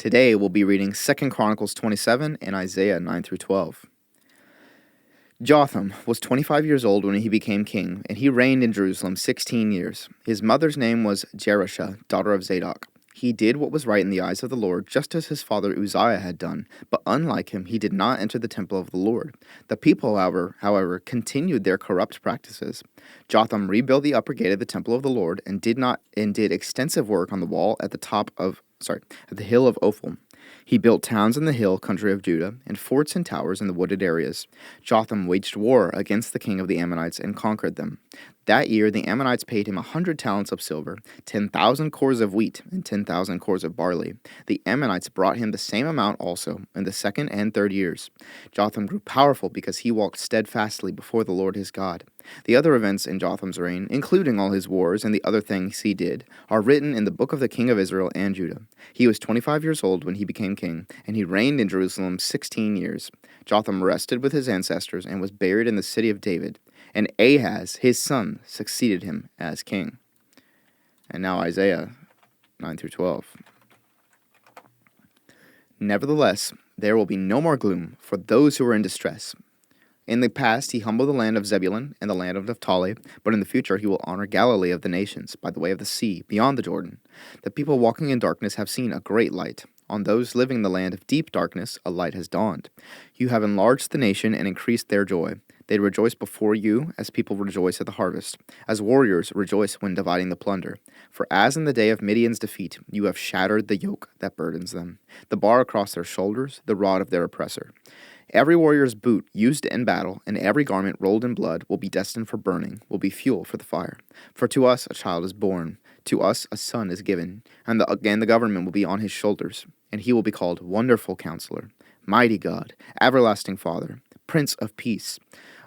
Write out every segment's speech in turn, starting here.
Today we'll be reading 2 Chronicles 27 and Isaiah 9 through 12. Jotham was 25 years old when he became king, and he reigned in Jerusalem 16 years. His mother's name was Jerusha, daughter of Zadok. He did what was right in the eyes of the Lord, just as his father Uzziah had done, but unlike him, he did not enter the temple of the Lord. The people, however, continued their corrupt practices. Jotham rebuilt the upper gate of the temple of the Lord and did extensive work on the wall at the hill of Ophel. He built towns in the hill country of Judah, and forts and towers in the wooded areas. Jotham waged war against the king of the Ammonites and conquered them. That year the Ammonites paid him 100 talents of silver, 10,000 cores of wheat, and 10,000 cores of barley. The Ammonites brought him the same amount also in the second and third years. Jotham grew powerful because he walked steadfastly before the Lord his God. The other events in Jotham's reign, including all his wars and the other things he did, are written in the book of the king of Israel and Judah. He was 25 years old when he became king, and he reigned in Jerusalem 16 years. Jotham rested with his ancestors and was buried in the city of David, and Ahaz, his son, succeeded him as king. And now Isaiah 9 through 12. Nevertheless, there will be no more gloom for those who are in distress. In the past he humbled the land of Zebulun and the land of Naphtali, but in the future he will honor Galilee of the nations, by the way of the sea, beyond the Jordan. The people walking in darkness have seen a great light. On those living in the land of deep darkness, a light has dawned. You have enlarged the nation and increased their joy. They rejoice before you as people rejoice at the harvest, as warriors rejoice when dividing the plunder. For as in the day of Midian's defeat, you have shattered the yoke that burdens them, the bar across their shoulders, the rod of their oppressor. Every warrior's boot used in battle and every garment rolled in blood will be destined for burning, will be fuel for the fire. For to us a child is born, to us a son is given, and the government will be on his shoulders, and he will be called Wonderful Counselor, Mighty God, Everlasting Father, Prince of Peace.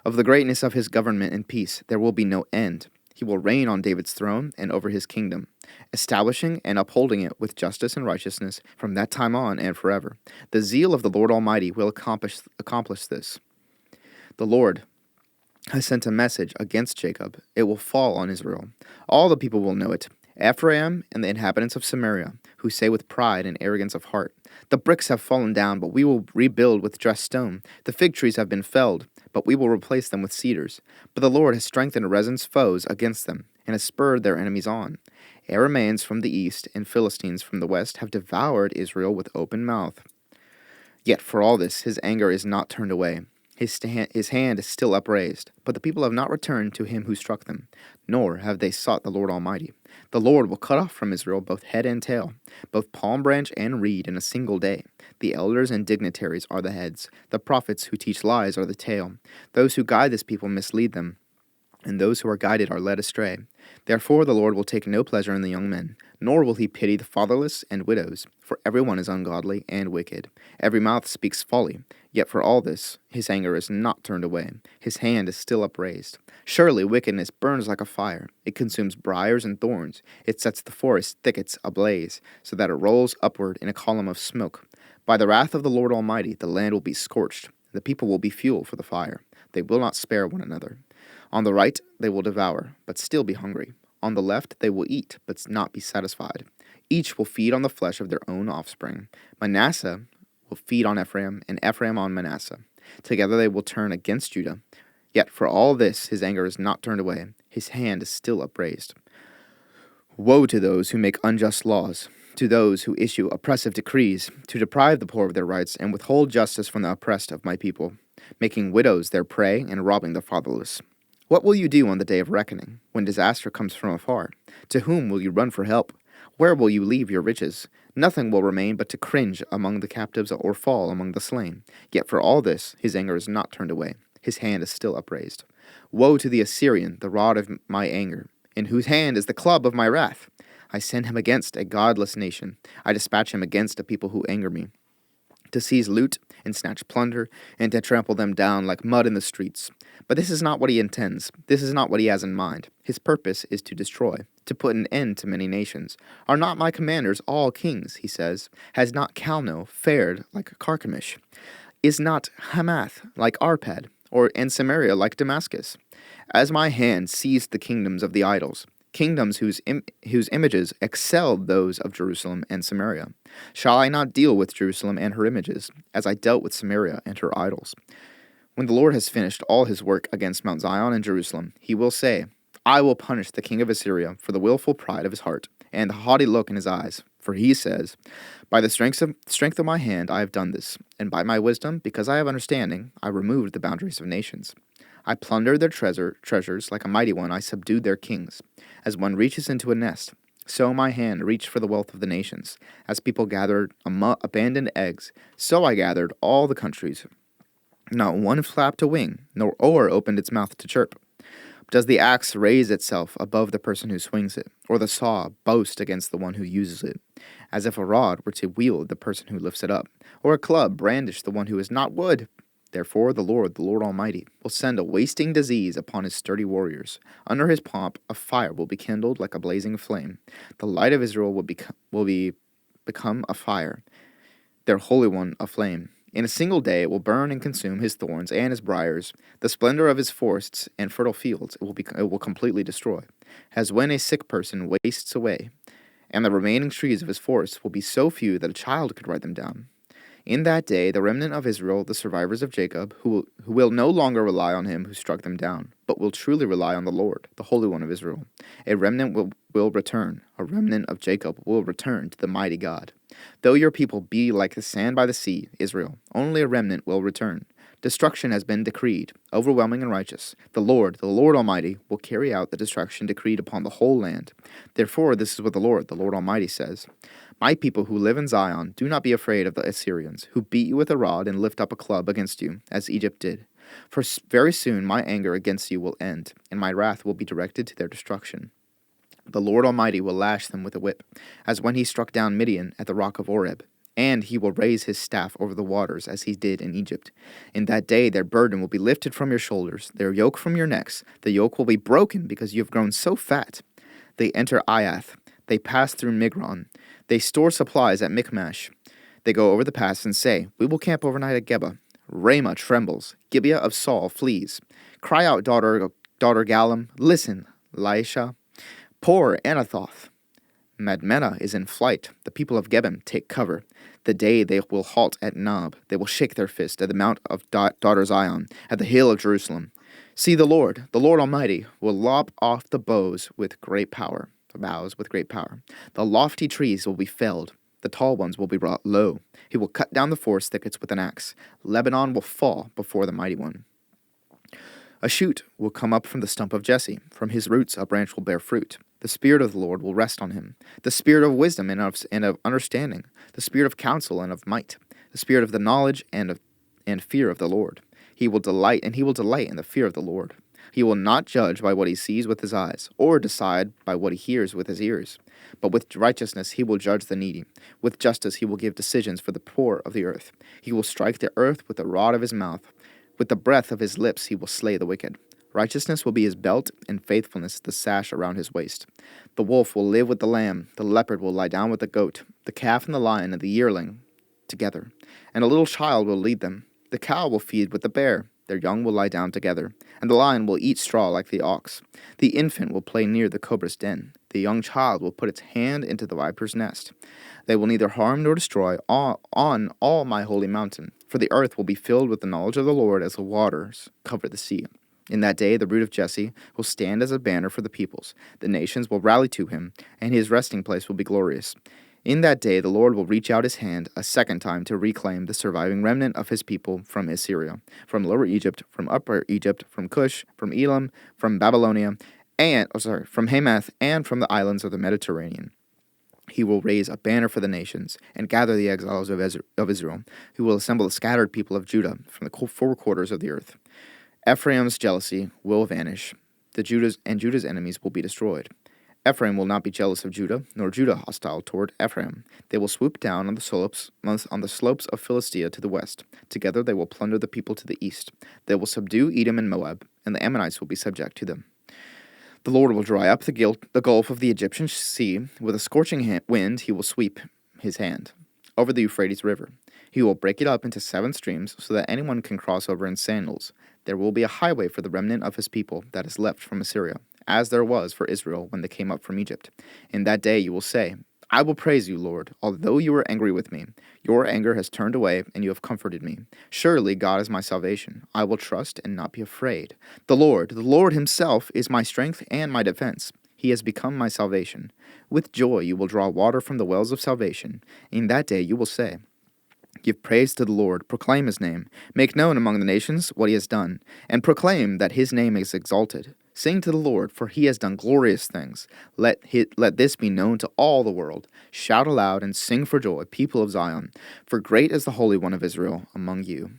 Of the greatness of his government and peace there will be no end. He will reign on David's throne and over his kingdom, establishing and upholding it with justice and righteousness from that time on and forever. The zeal of the Lord Almighty will accomplish this. The Lord has sent a message against Jacob. It will fall on Israel. All the people will know it. Ephraim and the inhabitants of Samaria, who say with pride and arrogance of heart, the bricks have fallen down, but we will rebuild with dressed stone. The fig trees have been felled, but we will replace them with cedars. But the Lord has strengthened Rezin's foes against them, and has spurred their enemies on. Aramaeans from the east and Philistines from the west have devoured Israel with open mouth. Yet for all this his anger is not turned away. His hand is still upraised, but the people have not returned to him who struck them, nor have they sought the Lord Almighty. The Lord will cut off from Israel both head and tail, both palm branch and reed in a single day. The elders and dignitaries are the heads, the prophets who teach lies are the tail. Those who guide this people mislead them, and those who are guided are led astray. Therefore the Lord will take no pleasure in the young men, nor will he pity the fatherless and widows, for everyone is ungodly and wicked. Every mouth speaks folly, yet for all this his anger is not turned away. His hand is still upraised. Surely wickedness burns like a fire. It consumes briars and thorns. It sets the forest thickets ablaze, so that it rolls upward in a column of smoke. By the wrath of the Lord Almighty the land will be scorched. The people will be fuel for the fire. They will not spare one another. On the right they will devour, but still be hungry. On the left they will eat, but not be satisfied. Each will feed on the flesh of their own offspring. Manasseh will feed on Ephraim, and Ephraim on Manasseh. Together they will turn against Judah. Yet for all this his anger is not turned away. His hand is still upraised. Woe to those who make unjust laws, to those who issue oppressive decrees, to deprive the poor of their rights and withhold justice from the oppressed of my people, making widows their prey and robbing the fatherless. What will you do on the day of reckoning, when disaster comes from afar? To whom will you run for help? Where will you leave your riches? Nothing will remain but to cringe among the captives or fall among the slain. Yet for all this his anger is not turned away. His hand is still upraised. Woe to the Assyrian, the rod of my anger, in whose hand is the club of my wrath. I send him against a godless nation. I dispatch him against a people who anger me, to seize loot and snatch plunder, and to trample them down like mud in the streets. But this is not what he intends. This is not what he has in mind. His purpose is to destroy, to put an end to many nations. Are not my commanders all kings, he says? Has not Calno fared like Carchemish? Is not Hamath like Arpad, and Samaria like Damascus? As my hand seized the kingdoms of the idols, kingdoms whose images excelled those of Jerusalem and Samaria. Shall I not deal with Jerusalem and her images, as I dealt with Samaria and her idols? When the Lord has finished all his work against Mount Zion and Jerusalem, he will say, I will punish the king of Assyria for the willful pride of his heart, and the haughty look in his eyes. For he says, By the strength of my hand I have done this, and by my wisdom, because I have understanding, I removed the boundaries of nations. I plundered their treasures like a mighty one. I subdued their kings. As one reaches into a nest, so my hand reached for the wealth of the nations. As people gathered abandoned eggs, so I gathered all the countries. Not one flapped a wing, nor oar opened its mouth to chirp. Does the axe raise itself above the person who swings it, or the saw boast against the one who uses it? As if a rod were to wield the person who lifts it up, or a club brandish the one who is not wood. Therefore the Lord Almighty, will send a wasting disease upon his sturdy warriors. Under his pomp a fire will be kindled like a blazing flame. The light of Israel will become a fire, their Holy One a flame. In a single day it will burn and consume his thorns and his briars, the splendor of his forests and fertile fields it will completely destroy, as when a sick person wastes away, and the remaining trees of his forests will be so few that a child could write them down. In that day the remnant of Israel, the survivors of Jacob, who will no longer rely on him who struck them down, but will truly rely on the Lord, the Holy One of Israel. A remnant will return, a remnant of Jacob will return to the mighty God. Though your people be like the sand by the sea, Israel, only a remnant will return. Destruction has been decreed, overwhelming and righteous. The Lord Almighty, will carry out the destruction decreed upon the whole land. Therefore this is what the Lord Almighty says. My people who live in Zion, do not be afraid of the Assyrians, who beat you with a rod and lift up a club against you, as Egypt did. For very soon my anger against you will end, and my wrath will be directed to their destruction. The Lord Almighty will lash them with a whip, as when he struck down Midian at the rock of Oreb. And he will raise his staff over the waters, as he did in Egypt. In that day their burden will be lifted from your shoulders, their yoke from your necks. The yoke will be broken, because you have grown so fat. They enter Iath. They pass through Migron. They store supplies at Michmash. They go over the pass and say, We will camp overnight at Geba. Ramah trembles. Gibeah of Saul flees. Cry out, daughter Gallim. Listen, Laisha. Poor Anathoth. Madmenah is in flight. The people of Gebim take cover. The day they will halt at Nob. They will shake their fist at the mount of daughter Zion, at the hill of Jerusalem. See the Lord Almighty, will lop off the boughs with great power. The lofty trees will be felled. The tall ones will be brought low. He will cut down the forest thickets with an axe. Lebanon will fall before the mighty one. A shoot will come up from the stump of Jesse. From his roots a branch will bear fruit. The Spirit of the Lord will rest on him, the Spirit of wisdom and of understanding, the Spirit of counsel and of might, the Spirit of the knowledge and fear of the Lord. He will delight in the fear of the Lord. He will not judge by what he sees with his eyes, or decide by what he hears with his ears. But with righteousness he will judge the needy. With justice he will give decisions for the poor of the earth. He will strike the earth with the rod of his mouth. With the breath of his lips he will slay the wicked. Righteousness will be his belt, and faithfulness the sash around his waist. The wolf will live with the lamb. The leopard will lie down with the goat. The calf and the lion and the yearling together. And a little child will lead them. The cow will feed with the bear. Their young will lie down together, and the lion will eat straw like the ox. The infant will play near the cobra's den. The young child will put its hand into the viper's nest. They will neither harm nor destroy on all my holy mountain, for the earth will be filled with the knowledge of the Lord as the waters cover the sea. In that day the root of Jesse will stand as a banner for the peoples. The nations will rally to him, and his resting place will be glorious. In that day the Lord will reach out his hand a second time to reclaim the surviving remnant of his people from Assyria, from Lower Egypt, from Upper Egypt, from Cush, from Elam, from Babylonia, from Hamath, and from the islands of the Mediterranean. He will raise a banner for the nations, and gather the exiles of Israel, who will assemble the scattered people of Judah from the four quarters of the earth. Ephraim's jealousy will vanish, Judah's enemies will be destroyed. Ephraim will not be jealous of Judah, nor Judah hostile toward Ephraim. They will swoop down on the slopes of Philistia to the west. Together they will plunder the people to the east. They will subdue Edom and Moab, and the Ammonites will be subject to them. The Lord will dry up the gulf of the Egyptian sea. With a scorching wind he will sweep his hand over the Euphrates River. He will break it up into 7 streams, so that anyone can cross over in sandals. There will be a highway for the remnant of his people that is left from Assyria, as there was for Israel when they came up from Egypt. In that day you will say, I will praise you, Lord, although you were angry with me. Your anger has turned away, and you have comforted me. Surely God is my salvation. I will trust and not be afraid. The Lord himself is my strength and my defense. He has become my salvation. With joy you will draw water from the wells of salvation. In that day you will say, Give praise to the Lord, proclaim his name, make known among the nations what he has done, and proclaim that his name is exalted. Sing to the Lord, for he has done glorious things. Let this be known to all the world. Shout aloud and sing for joy, people of Zion, for great is the Holy One of Israel among you.